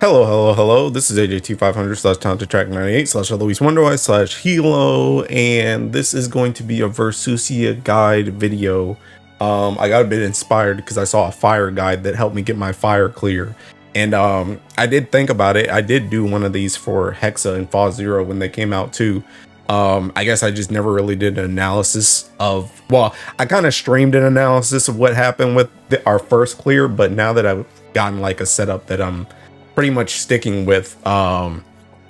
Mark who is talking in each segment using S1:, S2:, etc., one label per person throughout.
S1: Hello. This is AJT500 slash talented track 98 slash Luis Wonderwise slash Hilo, and this is going to be a Versusia guide video. I got a bit inspired because I saw a fire guide that helped me get my fire clear. And I did think about it. I did do one of these for Hexa and Fa Zero when they came out too. I guess I just never really did an analysis of, well, I kind of streamed an analysis of what happened with our first clear, but now that I've gotten like a setup that I'm pretty much sticking with, I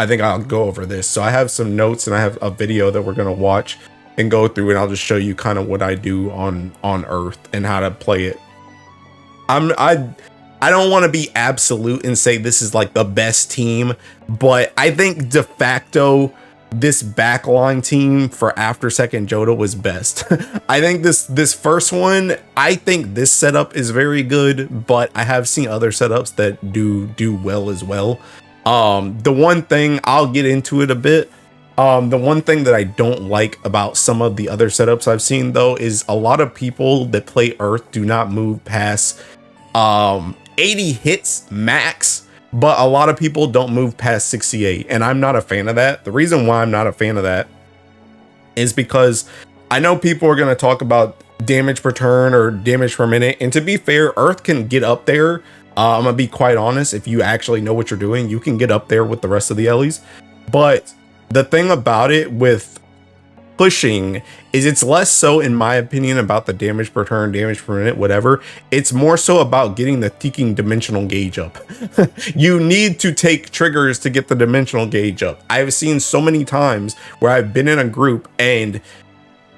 S1: think I'll go over this. So I have some notes and I have a video that we're going to watch and go through, and I'll just show you kind of what I do on Earth and how to play it. I don't want to be absolute and say this is like the best team, but I think de facto this backline team for after second Jodo was best. I think this first one, I think this setup is very good, but I have seen other setups that do well as well. The one thing, I'll get into it a bit. The one thing that I don't like about some of the other setups I've seen though is a lot of people that play Earth do not move past 80 hits max, but a lot of people don't move past 68, and I'm not a fan of that. The reason why I'm not a fan of that is because I know people are going to talk about damage per turn or damage per minute, and to be fair, Earth can get up there. I'm gonna be quite honest, if you actually know what you're doing, you can get up there with the rest of the Ellies. But the thing about it with pushing is it's less so, in my opinion, about the damage per turn, damage per minute, whatever. It's more so about getting the ticking dimensional gauge up. You need to take triggers to get the dimensional gauge up. I've seen so many times where I've been in a group and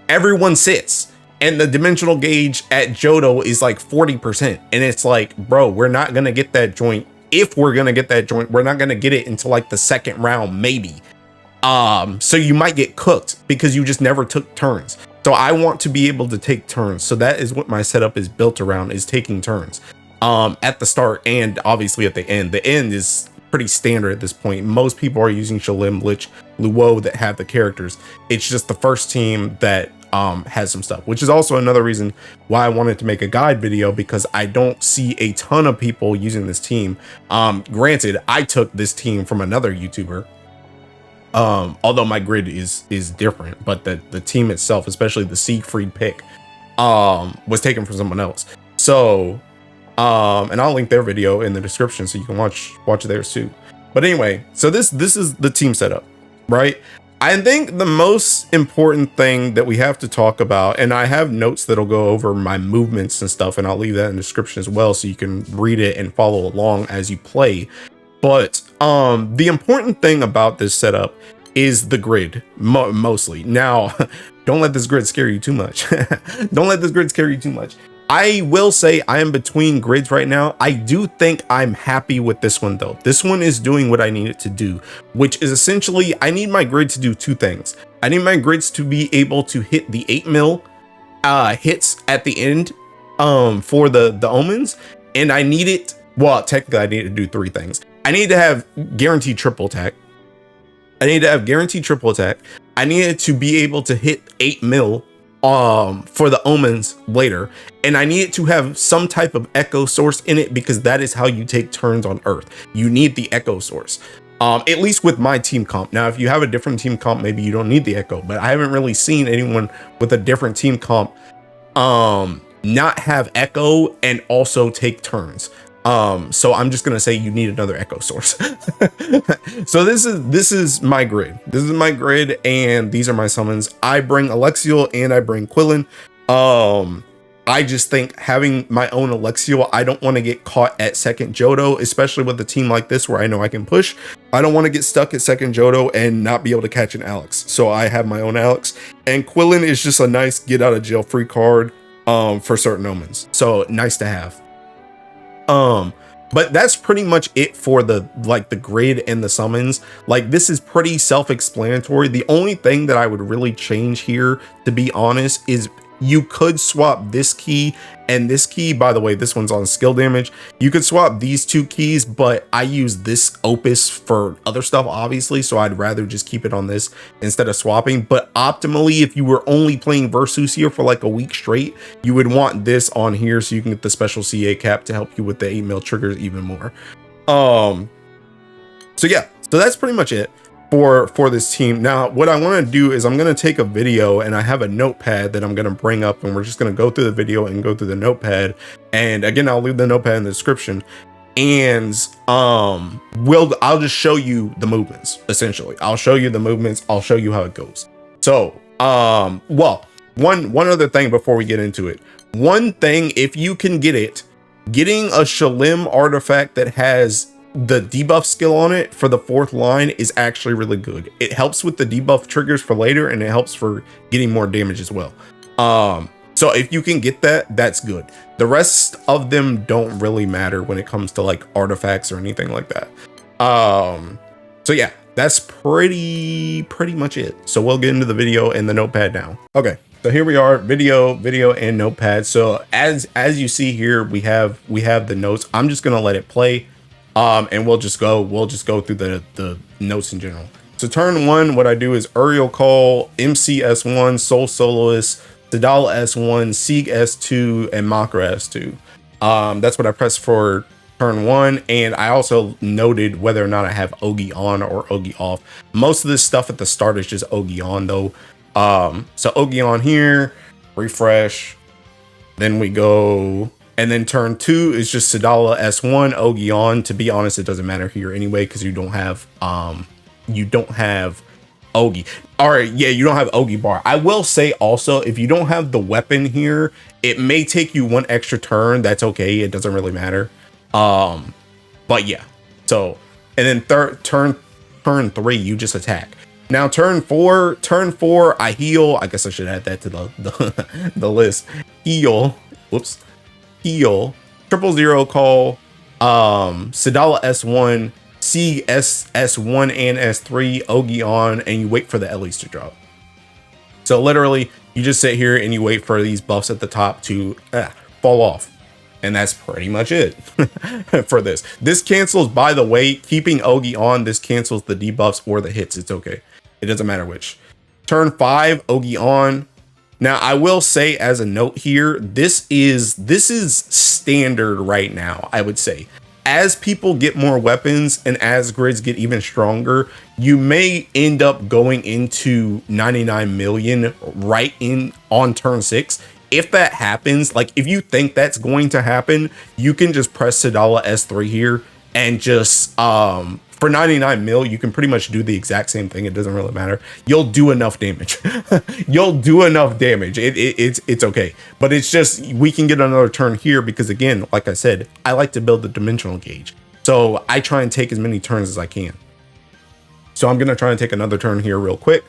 S1: everyone sits and the dimensional gauge at Jodo is like 40%, and it's like, bro, we're not gonna get that joint. If we're gonna get that joint, we're not gonna get it until like the second round maybe. So you might get cooked because you just never took turns. So I want to be able to take turns. So that is what my setup is built around, is taking turns at the start and obviously at the end. The end is pretty standard at this point. Most people are using Shalim, Lich, Luo that have the characters. It's just the first team that has some stuff, which is also another reason why I wanted to make a guide video, because I don't see a ton of people using this team. Granted, I took this team from another YouTuber. Although my grid is different, but the team itself, especially the Siegfried pick, was taken from someone else. So and I'll link their video in the description so you can watch theirs too. But anyway, so this is the team setup, right? I think the most important thing that we have to talk about, and I have notes that'll go over my movements and stuff, and I'll leave that in the description as well so you can read it and follow along as you play. But the important thing about this setup is the grid, mostly. Now, don't let this grid scare you too much. Don't let this grid scare you too much. I will say I am between grids right now. I do think I'm happy with this one though. This one is doing what I need it to do, which is essentially, I need my grid to do two things. I need my grids to be able to hit the 8 mil hits at the end for the Omens, and I need it, well, technically I need to do three things. I need to have guaranteed triple attack. I need it to be able to hit 8 mil for the Omens later, and I need it to have some type of echo source in it, because that is how you take turns on Earth. You need the echo source, at least with my team comp. Now, if you have a different team comp, maybe you don't need the echo, but I haven't really seen anyone with a different team comp not have echo and also take turns. So I'm just gonna say you need another echo source. So this is my grid. This is my grid, and these are my summons. I bring Alexiel and I bring Quillen. I just think having my own Alexiel, I don't want to get caught at second Jodo, especially with a team like this where I know I can push. I don't want to get stuck at second Jodo and not be able to catch an Alex. So I have my own Alex, and Quillen is just a nice get out of jail free card for certain Omens. So nice to have. But that's pretty much it for the grid and the summons. Like, this is pretty self-explanatory. The only thing that I would really change here, to be honest, is you could swap this key and this key. By the way, this one's on skill damage. You could swap these two keys, but I use this opus for other stuff, obviously, so I'd rather just keep it on this instead of swapping. But optimally, if you were only playing Versusia for like a week straight, you would want this on here so you can get the special CA cap to help you with the 8 mil triggers even more. So yeah, so that's pretty much it for this team. Now, what I want to do is I'm going to take a video, and I have a notepad that I'm going to bring up, and we're just going to go through the video and go through the notepad. And again, I'll leave the notepad in the description. And I'll just show you the movements. Essentially, I'll show you the movements. I'll show you how it goes. So well, one other thing before we get into it. One thing, if you can get it, getting a Shalim artifact that has the debuff skill on it for the 4th line is actually really good. It helps with the debuff triggers for later, and it helps for getting more damage as well. So if you can get that, that's good. The rest of them don't really matter when it comes to like artifacts or anything like that. So yeah, that's pretty much it. So we'll get into the video and the notepad now. Okay, so here we are, video and notepad. So as you see here, we have the notes. I'm just gonna let it play. And we'll just go through the notes in general. So turn 1, what I do is Uriel Call, MC S1, Soul Soloist, Cidala S1, Sieg S2, and Makra S2. That's what I press for turn 1, and I also noted whether or not I have Ougi on or Ougi off. Most of this stuff at the start is just Ougi on though. So Ougi on here, refresh, then we go. And then turn 2 is just Cidala S1, Ougi on. To be honest, it doesn't matter here anyway, because you don't have Ougi. All right, yeah, you don't have Ougi bar. I will say also, if you don't have the weapon here, it may take you 1 extra turn. That's okay. It doesn't really matter. But yeah. So, and then turn 3, you just attack. Now turn 4, I heal. I guess I should add that to the list. Heal. Whoops. Heal, 000 call, Cidala S1, Sieg S1 and S3, Ougi on, and you wait for the Ellie's to drop. So literally, you just sit here and you wait for these buffs at the top to fall off. And that's pretty much it for this. This cancels, by the way, keeping Ougi on, this cancels the debuffs or the hits. It's okay. It doesn't matter which. Turn 5, Ougi on. Now, I will say as a note here, this is standard right now, I would say. As people get more weapons and as grids get even stronger, you may end up going into 99 million right on turn 6. If that happens, like if you think that's going to happen, you can just press Cidala S3 here and just for 99 mil, you can pretty much do the exact same thing. It doesn't really matter. You'll do enough damage. You'll do enough damage. It's okay. But it's just, we can get another turn here because again, like I said, I like to build the dimensional gauge. So I try and take as many turns as I can. So I'm going to try and take another turn here real quick.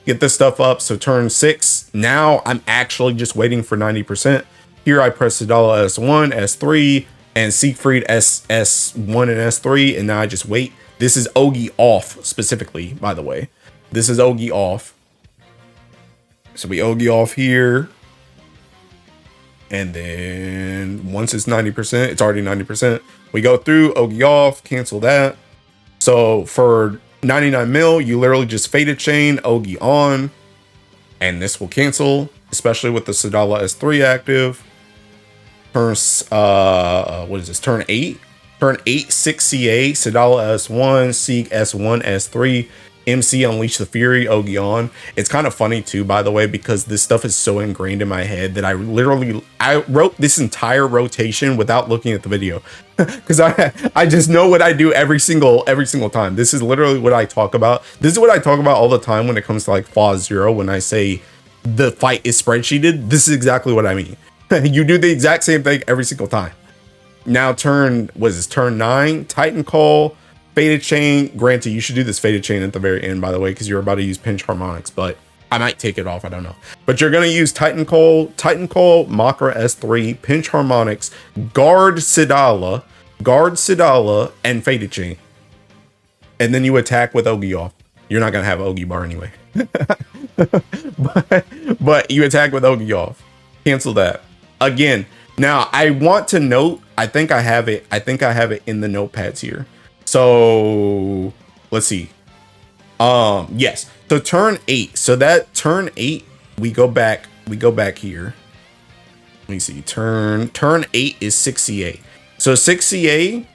S1: Get this stuff up. So turn 6. Now I'm actually just waiting for 90%. Here I press Cidala S1, S3, and Siegfried S1 and S3. And now I just wait. This is Ougi off specifically, by the way. This is Ougi off. So we Ougi off here. And then once it's 90%, it's already 90%. We go through, Ougi off, cancel that. So for 99 mil, you literally just Fated Chain, Ougi on. And this will cancel, especially with the Cidala S3 active. Turn, what is this? Turn 8. Turn 8, 6 CA, Cidala S1, Sieg S1, S3, MC Unleash the Fury, Ougi on. It's kind of funny too, by the way, because this stuff is so ingrained in my head that I wrote this entire rotation without looking at the video. Because I just know what I do every single time. This is literally what I talk about. This is what I talk about all the time when it comes to like Phase 0. When I say the fight is spreadsheeted, this is exactly what I mean. You do the exact same thing every single time. Now turn 9, Titan Call, Fated Chain. Granted, you should do this Fated Chain at the very end, by the way, because you're about to use Pinch Harmonics, but I might take it off, I don't know. But you're going to use Titan Call, Makra S3, Pinch Harmonics, Guard Cidala, and Fated Chain. And then you attack with Ougi off. You're not going to have Ougi bar anyway. but you attack with Ougi off. Cancel that. Again, now I want to note, I think I have it in the notepads here. So let's see. Yes. So turn 8. So that turn 8, we go back here. Let me see. Turn 8 is 6 CA. So 6 CA,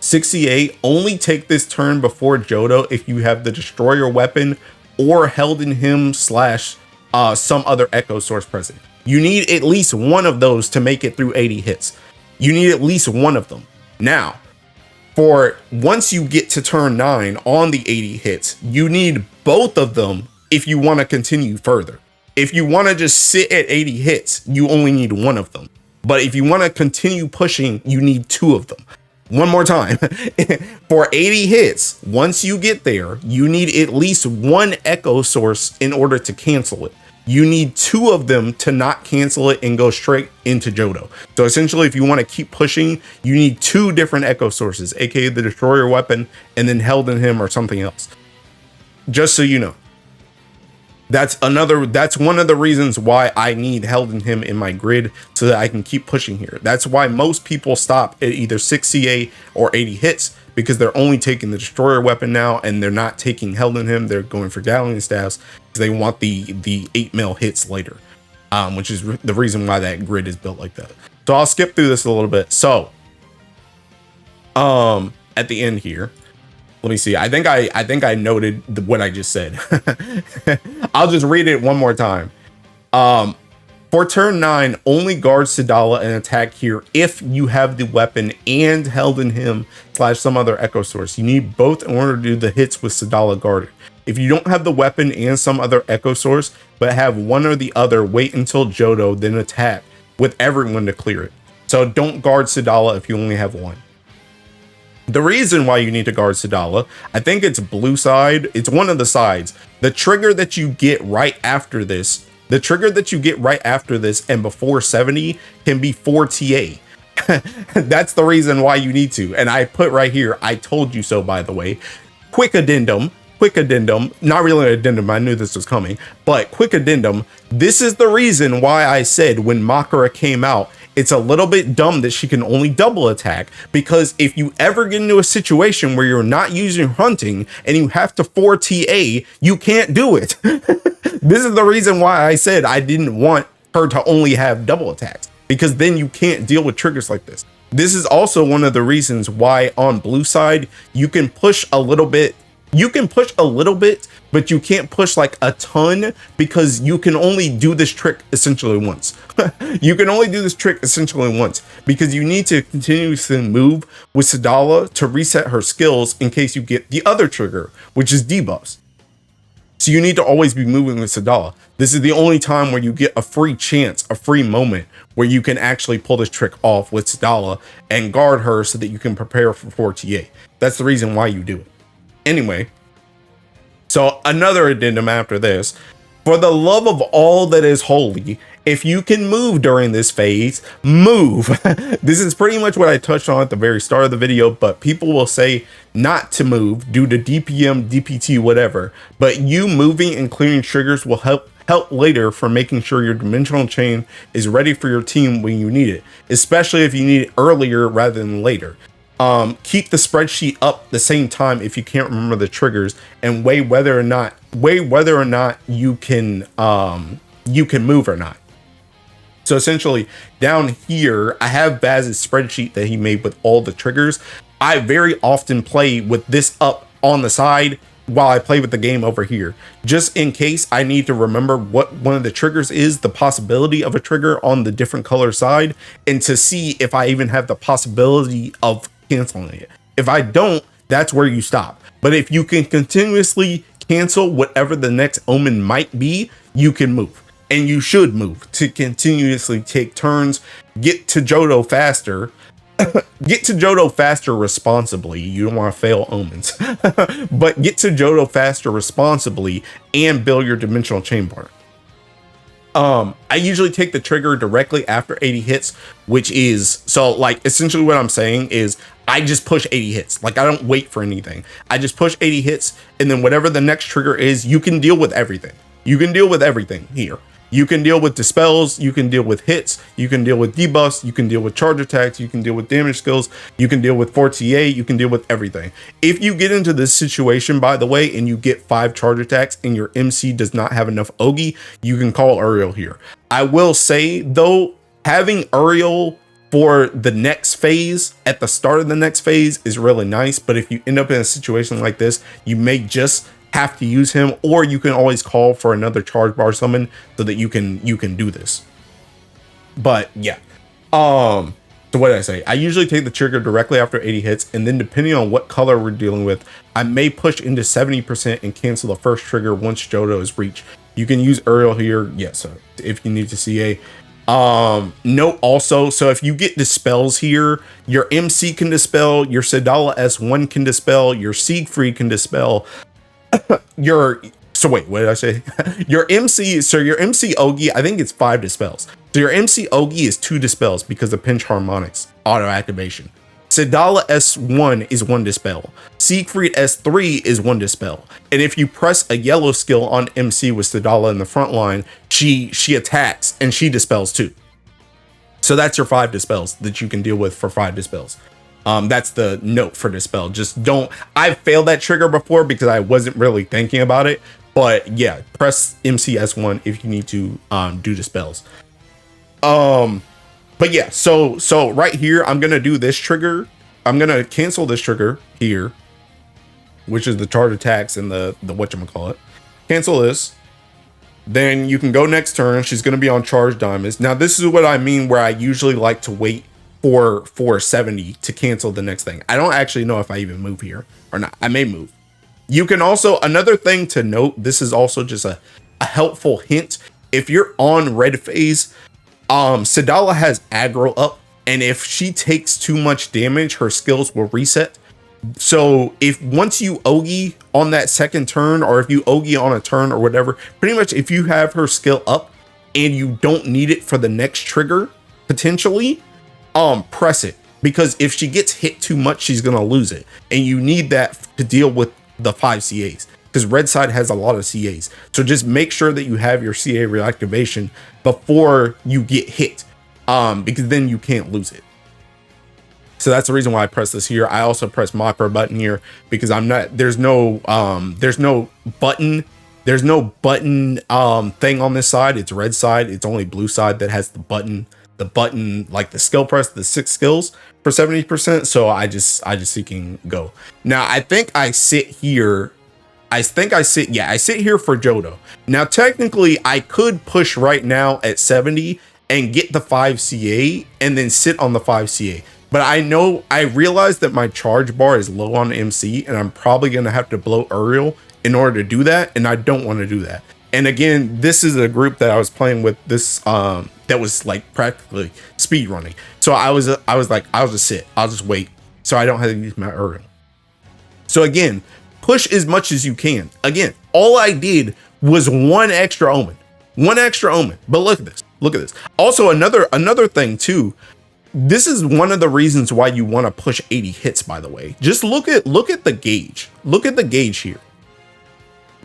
S1: 68, only take this turn before Jodo if you have the destroyer weapon or held in him slash some other echo source present. You need at least one of those to make it through 80 hits. You need at least one of them. Now, for once you get to turn 9 on the 80 hits, you need both of them if you want to continue further. If you want to just sit at 80 hits, you only need one of them. But if you want to continue pushing, you need two of them. One more time. For 80 hits, once you get there, you need at least one echo source in order to cancel it. You need two of them to not cancel it and go straight into Jodo. So essentially, if you want to keep pushing, you need two different echo sources, aka the destroyer weapon and then held in him or something else. Just so you know. That's one of the reasons why I need held in him in my grid so that I can keep pushing here. That's why most people stop at either 68 or 80 hits, because they're only taking the destroyer weapon now and they're not taking held in him. They're going for galleon staffs because they want the 8 mil hits later, which is the reason why that grid is built like that. So I'll skip through this a little bit. So at the end here, let me see. I think I noted what I just said. I'll just read it one more time. For turn 9, only guard Cidala and attack here if you have the weapon and held in him slash some other echo source. You need both in order to do the hits with Cidala guarded. If you don't have the weapon and some other echo source, but have one or the other, wait until Jodo, then attack with everyone to clear it. So don't guard Cidala if you only have one. The reason why you need to guard Cidala, I think it's blue side. It's one of the sides. The trigger that you get right after this, and before 70 can be 4 TA. That's the reason why you need to. And I put right here, I told you so, by the way. Quick addendum, not really an addendum, I knew this was coming, but quick addendum. This is the reason why I said when Makara came out, it's a little bit dumb that she can only double attack, because if you ever get into a situation where you're not using hunting and you have to 4 TA, you can't do it. This is the reason why I said I didn't want her to only have double attacks, because then you can't deal with triggers like this. This is also one of the reasons why on blue side, you can push a little bit. But you can't push like a ton, because you can only do this trick essentially once. Because you need to continuously move with Cidala to reset her skills in case you get the other trigger, which is debuffs. So you need to always be moving with Cidala. This is the only time where you get a free chance, a free moment where you can actually pull this trick off with Cidala and guard her so that you can prepare for 4 TA. That's the reason why you do it. Anyway, so another addendum after this. For the love of all that is holy, if you can move during this phase, move. This is pretty much what I touched on at the very start of the video, but people will say not to move due to DPM, DPT, whatever. But you moving and clearing triggers will help later for making sure your dimensional chain is ready for your team when you need it, especially if you need it earlier rather than later. Keep the spreadsheet up the same time if you can't remember the triggers, and weigh whether or not you can move or not. So essentially down here, I have Baz's spreadsheet that he made with all the triggers. I very often play with this up on the side while I play with the game over here, just in case I need to remember what one of the triggers is, the possibility of a trigger on the different color side, and to see if I even have the possibility of canceling it. If I don't, that's where you stop. But if you can continuously cancel whatever the next omen might be, you can move, and you should move to continuously take turns, get to Jodo faster. Get to Jodo faster responsibly. You don't want to fail omens. But get to Jodo faster responsibly and build your dimensional chain bar. I usually take the trigger directly after 80 hits, which is, so like essentially what I'm saying is I just push 80 hits. Like I don't wait for anything. I just push 80 hits, and then whatever the next trigger is, you can deal with everything. You can deal with everything here. You can deal with dispels, you can deal with hits, you can deal with debuffs, you can deal with charge attacks, you can deal with damage skills, you can deal with 4TA, you can deal with everything. If you get into this situation, by the way, and you get 5 charge attacks and your MC does not have enough Ougi, you can call Uriel here. I will say though, having Uriel for the next phase, at the start of the next phase, is really nice. But if you end up in a situation like this, you may just have to use him, or you can always call for another charge bar summon so that you can do this. But yeah, so what did I say? I usually take the trigger directly after 80 hits, and then depending on what color we're dealing with, I may push into 70% and cancel the first trigger once Jodo is reached. You can use Uriel here, yes, if you need to CA. Note also, so if you get dispels here, your MC can dispel, your Cidala S1 can dispel, your Siegfried can dispel, so wait, what did I say? your MC Ougi, I think it's 5 dispels. So your MC Ougi is 2 dispels because of pinch harmonics auto activation. Cidala S1 is 1 dispel. Siegfried S3 is 1 dispel. And if you press a yellow skill on MC with Cidala in the front line, she attacks and she dispels too. So that's your 5 dispels that you can deal with for 5 dispels. That's the note for dispel. Just don't, I've failed that trigger before because I wasn't really thinking about it. But yeah, press MCS1 if you need to do dispels. But yeah, so right here, I'm gonna do this trigger. I'm gonna cancel this trigger here, which is the charge attacks and the whatchamacallit. Cancel this. Then you can go next turn. She's gonna be on charge diamonds. Now this is what I mean where I usually like to wait for 70 to cancel the next thing. I don't actually know if I even move here or not. I may move. You can also, another thing to note, this is also just a helpful hint. If you're on red phase, Cidala has aggro up, and if she takes too much damage, her skills will reset. So if once you Ougi on that second turn, or if you Ougi on a turn or whatever, pretty much if you have her skill up and you don't need it for the next trigger, potentially, press it. Because if she gets hit too much, she's gonna lose it. And you need that to deal with the 5 CAs. Because red side has a lot of CAs. So just make sure that you have your CA reactivation before you get hit. Because then you can't lose it. So that's the reason why I press this here. I also press macro button here because I'm not, there's no button thing on this side. It's red side. It's only blue side that has the button, like the skill press, the 6 skills for 70%. So I just seeking go. Now I think I sit here. I sit here for Jodo. Now, technically I could push right now at 70 and get the 5 CA and then sit on the 5 CA. But I realize that my charge bar is low on MC and I'm probably going to have to blow Uriel in order to do that. And I don't want to do that. And again, this is a group that I was playing with this, that was like practically speed running. So I was like, I'll just sit, I'll just wait. So I don't have to use my Uriel. So again, push as much as you can. Again, all I did was one extra omen. But look at this. Also, another thing too. This is one of the reasons why you want to push 80 hits, by the way. Just look at the gauge. Look at the gauge here.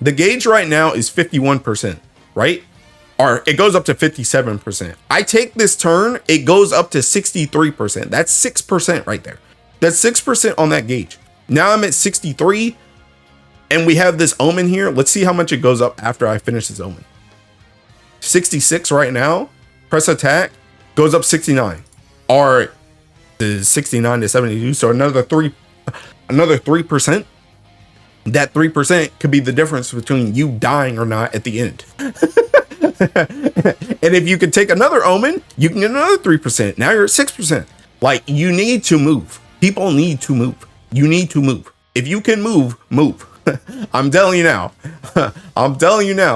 S1: The gauge right now is 51%, right? Or it goes up to 57%. I take this turn, it goes up to 63%. That's 6% right there. That's 6% on that gauge. Now I'm at 63. And we have this omen here. Let's see how much it goes up after I finish this omen. 66 right now. Press attack. Goes up 69. Or the 69 to 72. So another 3%. That 3% could be the difference between you dying or not at the end. And if you could take another omen, you can get another 3%. Now you're at 6%. Like, you need to move. People need to move. You need to move. If you can move, move. I'm telling you now.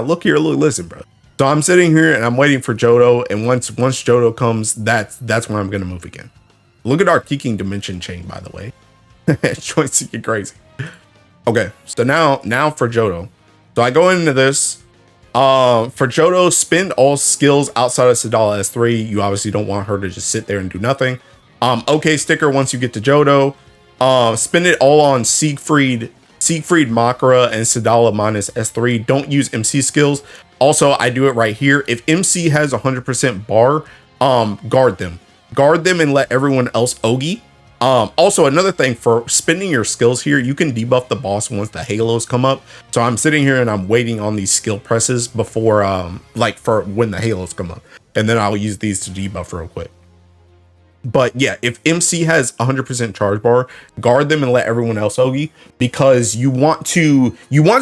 S1: Look here, listen, bro. So I'm sitting here and I'm waiting for Jodo, and once Jodo comes, that's when I'm gonna move again. Look at our kicking dimension chain, by the way. Joints to get crazy. Okay, so now for Jodo. So I go into this. For Jodo, spend all skills outside of Cidala S3. You obviously don't want her to just sit there and do nothing. Okay sticker once you get to Jodo. Spend it all on Siegfried, Makara, and Cidala minus S3. Don't use MC skills. Also, I do it right here. If MC has 100% bar, guard them and let everyone else Ougi. Also, another thing for spending your skills here, you can debuff the boss once the halos come up. So I'm sitting here and I'm waiting on these skill presses before, like for when the halos come up, and then I'll use these to debuff real quick. But yeah, if MC has 100% charge bar, guard them and let everyone else Ougi, because you want to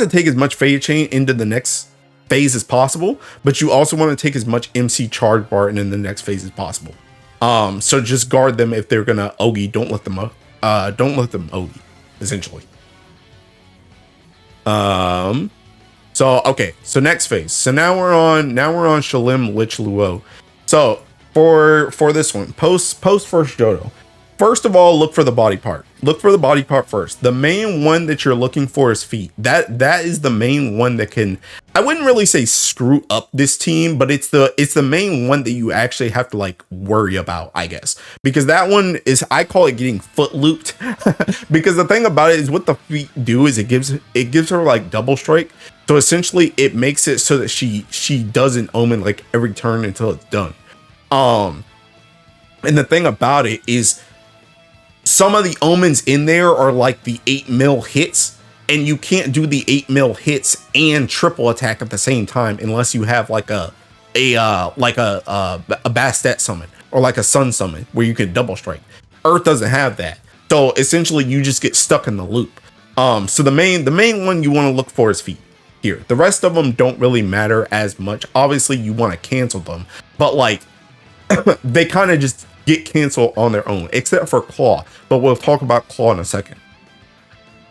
S1: take as much Fade Chain into the next phase as possible, but you also want to take as much MC charge bar into the next phase as possible. So just guard them if they're gonna Ougi. Don't let them Ougi, essentially. So okay, so next phase. So now we're on Shalim Lich Luo. So for this one, post first Jodo. First of all, look for the body part. Look for the body part first. The main one that you're looking for is feet. That is the main one that can, I wouldn't really say screw up this team, but it's the main one that you actually have to like worry about, I guess. Because that one is, I call it getting foot looped. Because the thing about it is what the feet do is it gives her like double strike. So essentially it makes it so that she doesn't omen like every turn until it's done. And the thing about it is some of the omens in there are like the 8 mil hits, and you can't do the 8 mil hits and triple attack at the same time unless you have like a Bastet summon or like a sun summon where you can double strike. Earth doesn't have that. So essentially you just get stuck in the loop. So the main one you want to look for is feet here. The rest of them don't really matter as much. Obviously you want to cancel them, but like they kind of just get canceled on their own, except for Claw, but we'll talk about Claw in a second.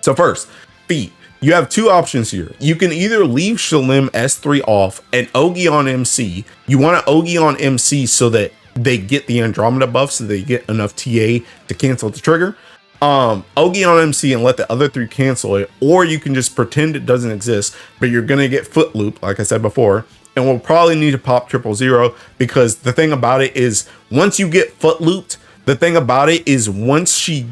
S1: So first, feet. You have two options here. You can either leave Shalim S3 off and Ougi on MC. You want to Ougi on MC so that they get the Andromeda buff, so they get enough TA to cancel the trigger. Ougi on MC and let the other three cancel it, or you can just pretend it doesn't exist, but you're gonna get foot loop, like I said before. And we'll probably need to pop 000 because the thing about it is once you get foot looped, the thing about it is once she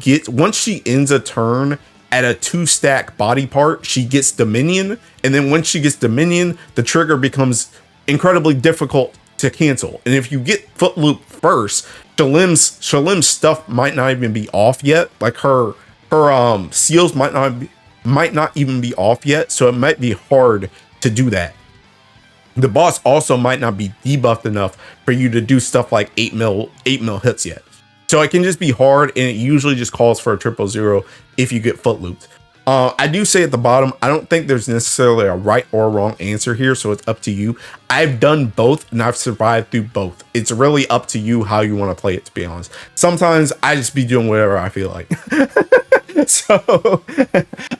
S1: ends a turn at a 2-stack body part, she gets Dominion. And then once she gets Dominion, the trigger becomes incredibly difficult to cancel. And if you get foot loop first, Shalim's stuff might not even be off yet. Like her seals might not even be off yet. So it might be hard to do that. The boss also might not be debuffed enough for you to do stuff like 8 mil hits yet. So it can just be hard, and it usually just calls for a 000 if you get foot looped. I do say at the bottom, I don't think there's necessarily a right or wrong answer here, so it's up to you. I've done both and I've survived through both. It's really up to you how you want to play it, to be honest. Sometimes I just be doing whatever I feel like. So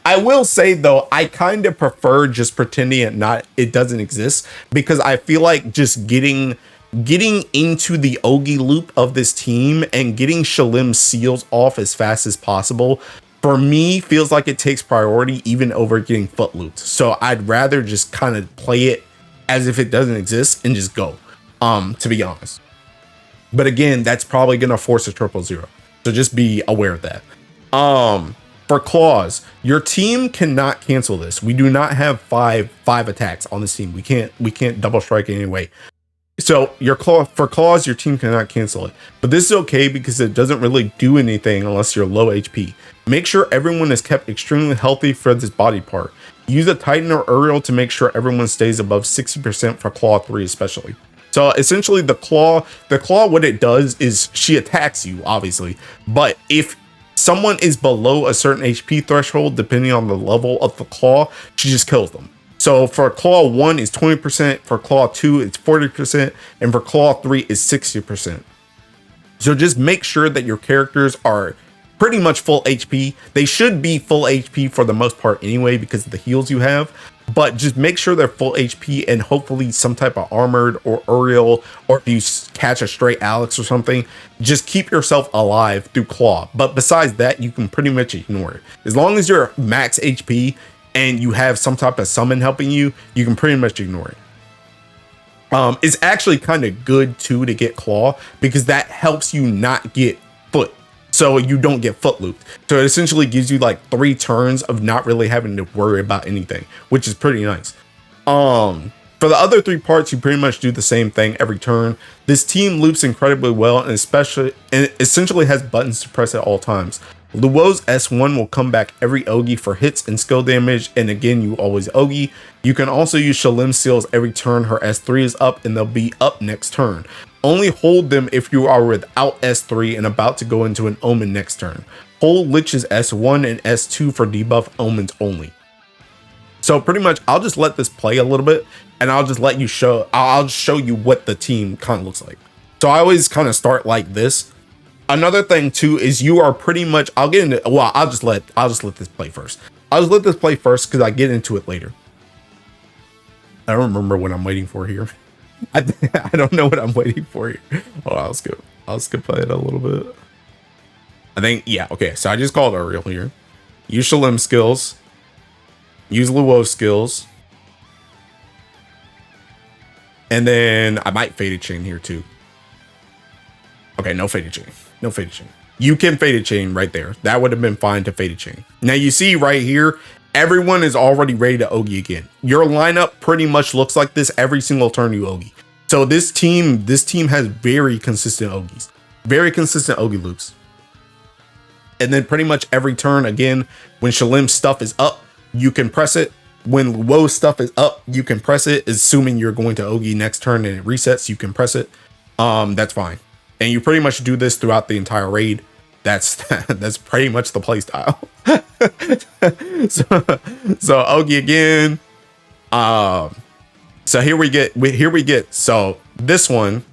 S1: I will say though, I kind of prefer just pretending it doesn't exist, because I feel like just getting into the Ougi loop of this team and getting Shalim's seals off as fast as possible, for me, feels like it takes priority even over getting foot looped. So I'd rather just kind of play it as if it doesn't exist and just go, to be honest. But again, that's probably going to force a 000. So just be aware of that. For claws, your team cannot cancel this. We do not have five attacks on this team. We can't double strike anyway. So for claws, your team cannot cancel it. But this is okay because it doesn't really do anything unless you're low HP. Make sure everyone is kept extremely healthy for this body part. Use a Titan or Uriel to make sure everyone stays above 60% for Claw 3 especially. So essentially the claw, what it does is she attacks you, obviously. But if someone is below a certain HP threshold, depending on the level of the claw, she just kills them. So for Claw 1 is 20%, for Claw 2 it's 40%, and for Claw 3 is 60%. So just make sure that your characters are pretty much full HP. They should be full HP for the most part anyway because of the heals you have, but just make sure they're full HP and hopefully some type of armored or Uriel, or if you catch a straight Alex or something, just keep yourself alive through Claw. But besides that, you can pretty much ignore it. As long as you're max HP and you have some type of summon helping you, you can pretty much ignore it. It's actually kind of good too to get Claw because that helps you not get foot. So you don't get foot looped. So it essentially gives you like 3 turns of not really having to worry about anything, which is pretty nice. For the other 3 parts, you pretty much do the same thing every turn. This team loops incredibly well, and essentially has buttons to press at all times. Luo's S1 will come back every Ougi for hits and skill damage, and again, you always Ougi. You can also use Shalim's seals every turn her S3 is up, and they'll be up next turn. Only hold them if you are without S3 and about to go into an Omen next turn. Hold Lich's S1 and S2 for debuff Omens only. So pretty much, I'll just let this play a little bit, and I'll just let you I'll show you what the team kind of looks like. So I always kind of start like this. Another thing too is you are pretty much, I'll get into, well, I'll just let this play first. I'll just let this play first because I get into it later. I don't remember what I'm waiting for here. I don't know what I'm waiting for here. Oh, I'll skip it a little bit. I think, yeah, okay. So I just called Uriel here. Use Shalim skills. Use Luo skills. And then I might Faded Chain here too. Okay, no Faded Chain. No Faded Chain. You can Faded Chain right there. That would have been fine to Faded Chain. Now you see right here, everyone is already ready to Ougi again. Your lineup pretty much looks like this every single turn you Ougi. So this team has very consistent Ougis. Very consistent Ougi loops. And then pretty much every turn, again, when Shalim's stuff is up, you can press it. When Luo's stuff is up, you can press it. Assuming you're going to Ougi next turn and it resets, you can press it. That's fine. And you pretty much do this throughout the entire raid. That's pretty much the play style. so Ougi again. So here we get. So this one,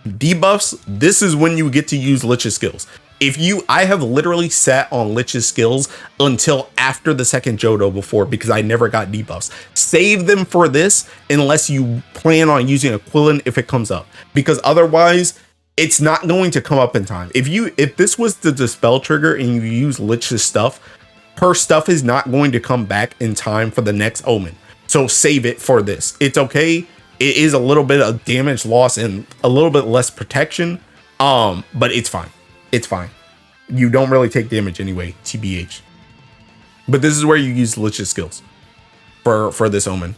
S1: debuffs. This is when you get to use Lich's skills. I have literally sat on Lich's skills until after the second Jodo before because I never got debuffs. Save them for this unless you plan on using equivalent if it comes up, because otherwise it's not going to come up in time. If this was the dispel trigger and you use Lich's stuff, her stuff is not going to come back in time for the next Omen. So save it for this. It's okay. It is a little bit of damage loss and a little bit less protection. But it's fine. It's fine. You don't really take damage anyway, TBH. But this is where you use Lich's skills for this Omen.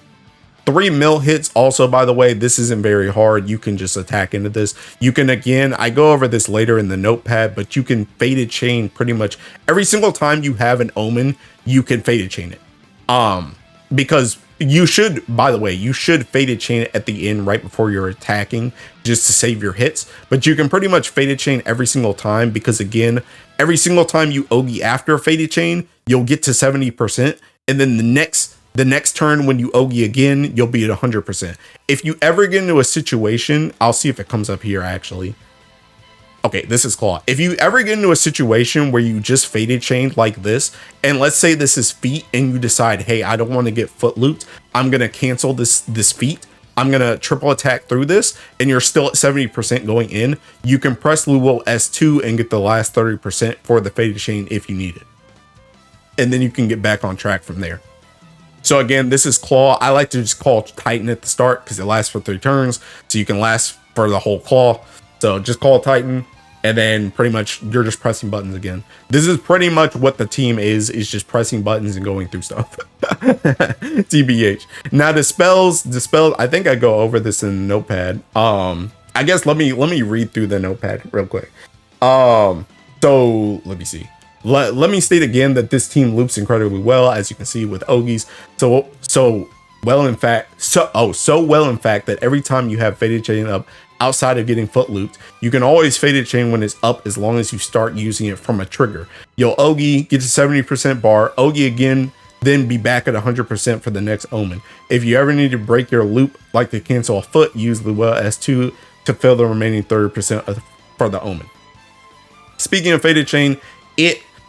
S1: 3 mil hits also, by the way, this isn't very hard. You can just attack into this. You can, again, I go over this later in the notepad, but you can Faded Chain pretty much every single time you have an Omen, you can Faded Chain it. Because you should, by the way, you should Faded Chain it at the end right before you're attacking just to save your hits. But you can pretty much Faded Chain every single time because, again, every single time you Ougi after a Faded Chain, you'll get to 70%. And then the next turn when you Ougi again, you'll be at 100%. If you ever get into a situation, I'll see if it comes up here actually. Okay, this is Claw. If you ever get into a situation where you just Faded Chain like this, and let's say this is feet and you decide, hey, I don't want to get foot looped, I'm going to cancel this feat. I'm going to triple attack through this, and you're still at 70% going in. You can press Luo S2 and get the last 30% for the Faded Chain if you need it. And then you can get back on track from there. So again, this is Claw. I like to just call Titan at the start because it lasts for 3 turns. So you can last for the whole Claw. So just call Titan, and then pretty much you're just pressing buttons again. This is pretty much what the team is just pressing buttons and going through stuff. TBH. Now dispels, I think I go over this in the notepad. I guess let me read through the notepad real quick. So let me see. Let me state again that this team loops incredibly well, as you can see with Ougis. So well in fact that every time you have Faded Chain up outside of getting foot looped, you can always Faded Chain when it's up as long as you start using it from a trigger. You'll Ougi, get to 70% bar, Ougi again, then be back at 100% for the next Omen. If you ever need to break your loop, like to cancel a foot, use Luo S2 to fill the remaining 30% for the Omen. Speaking of Faded Chain,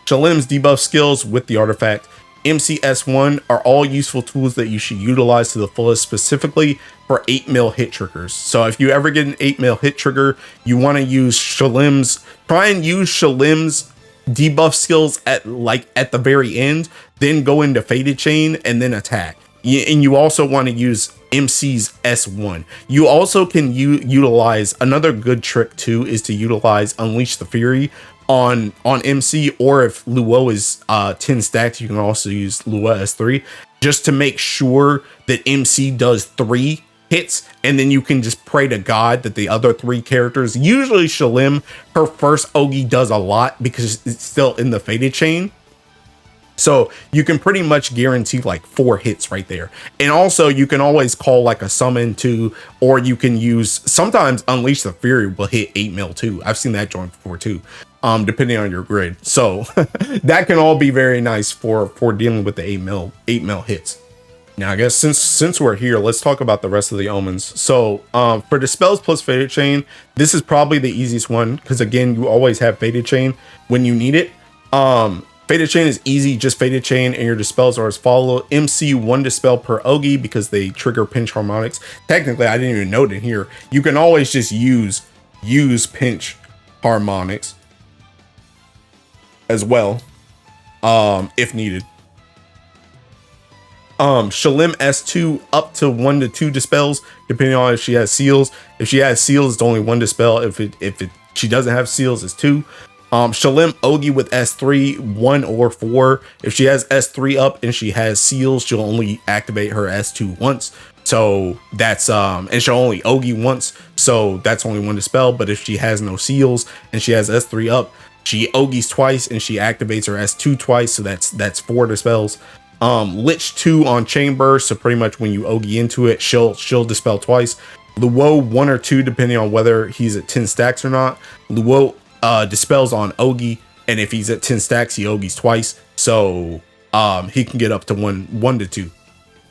S1: Shalim's debuff skills with the artifact MCS1 are all useful tools that you should utilize to the fullest, specifically for 8 mil hit triggers. So if you ever get an 8 mil hit trigger, you want to use try and use Shalim's debuff skills at the very end, then go into Faded Chain and then attack. And you also want to use MC's S1. You also can utilize, another good trick too is to utilize Unleash the Fury on MC, or if Luo is 10 stacks, you can also use Luo S3 just to make sure that MC does 3 hits, and then you can just pray to God that the other 3 characters, usually Shalim, her first Ougi does a lot because it's still in the faded chain. So you can pretty much guarantee like 4 hits right there. And also you can always call like a summon too, or you can use, sometimes Unleash the Fury will hit 8 mil too. I've seen that joint before too, depending on your grid. So that can all be very nice for dealing with the 8 mil hits. Now, I guess since we're here, let's talk about the rest of the omens. So for Dispels plus Faded Chain, this is probably the easiest one because again, you always have Faded Chain when you need it. Faded Chain is easy, just Faded Chain, and your dispels are as follow. MC 1 dispel per Ougi because they trigger pinch harmonics. Technically, I didn't even note it here. You can always just use pinch harmonics as well, if needed. Shalim S2 up to 1 to 2 dispels, depending on if she has seals. If she has seals, it's only 1 dispel. If she doesn't have seals, it's 2. Shalim Ougi with S3, 1 or 4. If she has S3 up and she has seals, she'll only activate her S2 once. So that's and she'll only Ougi once. So that's only 1 dispel. But if she has no seals and she has S3 up, she Ougis twice and she activates her S2 twice. So that's 4 dispels. Lich 2 on Chamber. So pretty much when you Ougi into it, she'll dispel twice. Luo 1 or 2, depending on whether he's at 10 stacks or not. Luo dispels on Ougi, and if he's at 10 stacks, he Ougis twice, so he can get up to 1 to 2.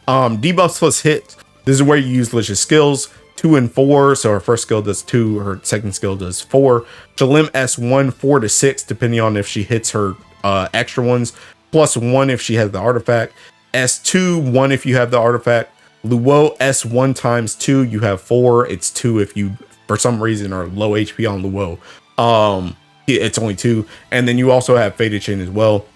S1: Debuffs plus hit, this is where you use Lich's skills. 2 and 4, so her first skill does 2, her second skill does 4. Shalim S1 4 to 6, depending on if she hits her extra ones, plus 1 if she has the artifact. S2 1 if you have the artifact. Luo S1 times 2, you have 4. It's 2 if you for some reason are low HP on Luo. It's only 2, and then you also have Faded Chain as well.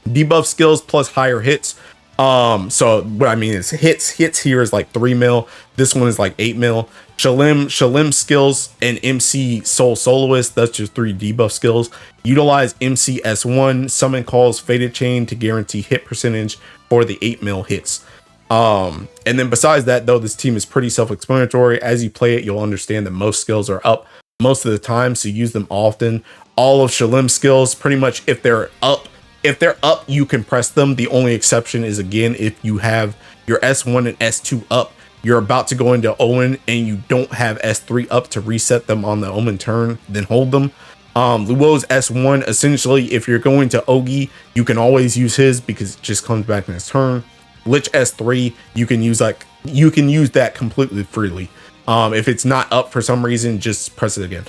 S1: Debuff skills plus higher hits. So what I mean is hits here is like 3 mil. This one is like 8 mil. Shalim skills and MC Soul Soloist. That's just 3 debuff skills. Utilize MC S1 summon calls Faded Chain to guarantee hit percentage for the 8 mil hits. And then besides that though, this team is pretty self-explanatory. As you play it, you'll understand that most skills are up most of the time, so use them often. All of Shalim's skills, pretty much if they're up, you can press them. The only exception is again if you have your S1 and S2 up, you're about to go into Omen and you don't have S3 up to reset them on the Omen turn, then hold them. Luo's S1, essentially if you're going to Ougi, you can always use his because it just comes back in his turn. Lich S3, you can use that completely freely. If it's not up for some reason, just press it again.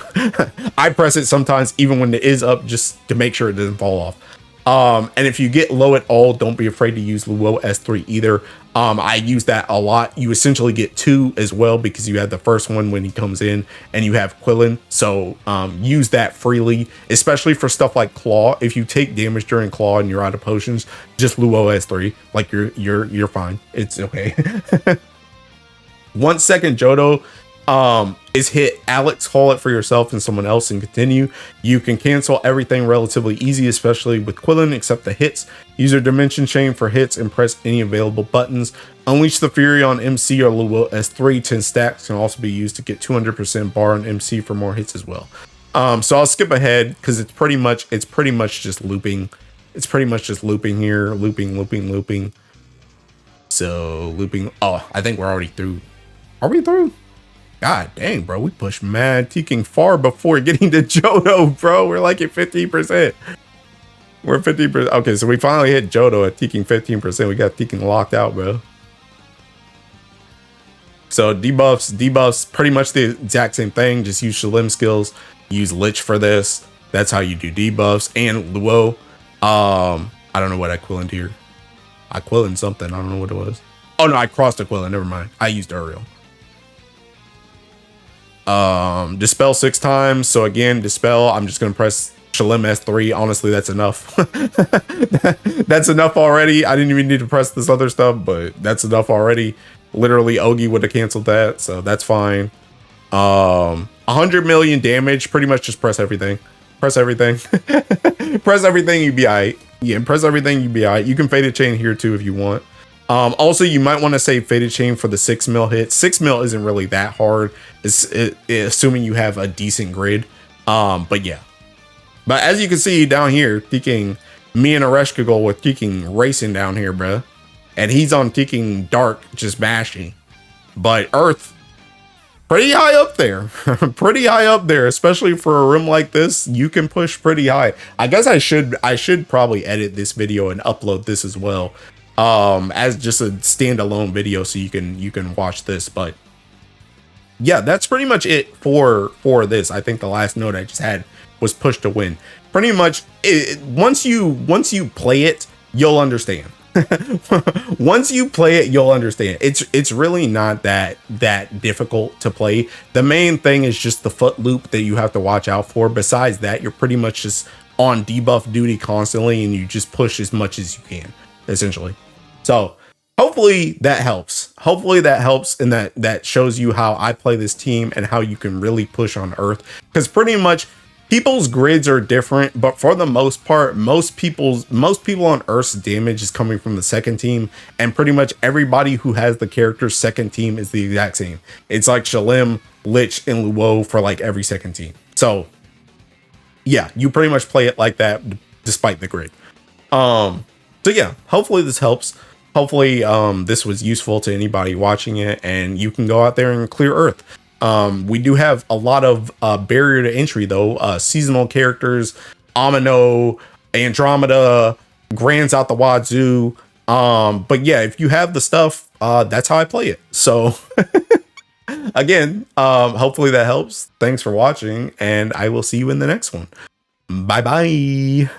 S1: I press it sometimes even when it is up just to make sure it doesn't fall off. And if you get low at all, don't be afraid to use Luo S3 either. I use that a lot. You essentially get 2 as well because you have the first one when he comes in and you have Quillen. So use that freely, especially for stuff like Claw. If you take damage during Claw and you're out of potions, just Luo S3. Like you're fine. It's okay. 1 second Jodo is hit. Alex, call it for yourself and someone else and continue. You can cancel everything relatively easy, especially with Quillen, except the hits. Use your Dimension Chain for hits and press any available buttons. Unleash the Fury on MC or Luo S3. 10 stacks can also be used to get 200% bar on MC for more hits as well. So I'll skip ahead because it's pretty much just looping. It's pretty much just looping here, looping. So looping. Oh, I think we're already through. Are we through? God dang, bro. We pushed mad Teeking far before getting to Jodo, bro. We're like at 15%. We're 50%. Okay, so we finally hit Jodo at Teeking 15%. We got Teeking locked out, bro. So debuffs, pretty much the exact same thing. Just use Shalim skills. Use Lich for this. That's how you do debuffs. And Luo. I don't know what I Quillened here. I Quillened something. I don't know what it was. Oh no, I crossed a Quillen. Never mind. I used Uriel. Dispel 6 times. So again, dispel. I'm just gonna press Shalim S3. Honestly, that's enough. That's enough already. I didn't even need to press this other stuff, but that's enough already. Literally, Ougi would have canceled that, so that's fine. 100 million damage. Pretty much just press everything. Press everything. Press everything. You be alright. Yeah, press everything. You be alright. You can Faded Chain here too if you want. Also, you might want to save Faded Chain for the 6 mil hit. 6 mil isn't really that hard, assuming you have a decent grid. But yeah. But as you can see down here, Teeking, me and Areshkagol with Teeking racing down here, bruh. And he's on Teeking Dark, just bashing. But Earth, pretty high up there. Pretty high up there, especially for a room like this. You can push pretty high. I guess I should probably edit this video and upload this as well. As just a standalone video so you can watch this. But yeah, that's pretty much it for this. I think the last note I just had was push to win. Pretty much once you play it, you'll understand. Once you play it, you'll understand. It's really not that difficult to play. The main thing is just the foot loop that you have to watch out for. Besides that, you're pretty much just on debuff duty constantly, and you just push as much as you can, essentially. So hopefully that helps. Hopefully that helps, and that shows you how I play this team and how you can really push on Earth. Because pretty much people's grids are different, but for the most part, most people on Earth's damage is coming from the second team, and pretty much everybody who has the character's second team is the exact same. It's like Shalim, Lich, and Luo for like every second team. So yeah, you pretty much play it like that despite the grid. So yeah, hopefully this helps. Hopefully this was useful to anybody watching it, and you can go out there and clear Earth. We do have a lot of barrier to entry though. Seasonal characters, Amino, Andromeda, Grands out the wazoo. But yeah, if you have the stuff, that's how I play it. So again, hopefully that helps. Thanks for watching, and I will see you in the next one. Bye bye.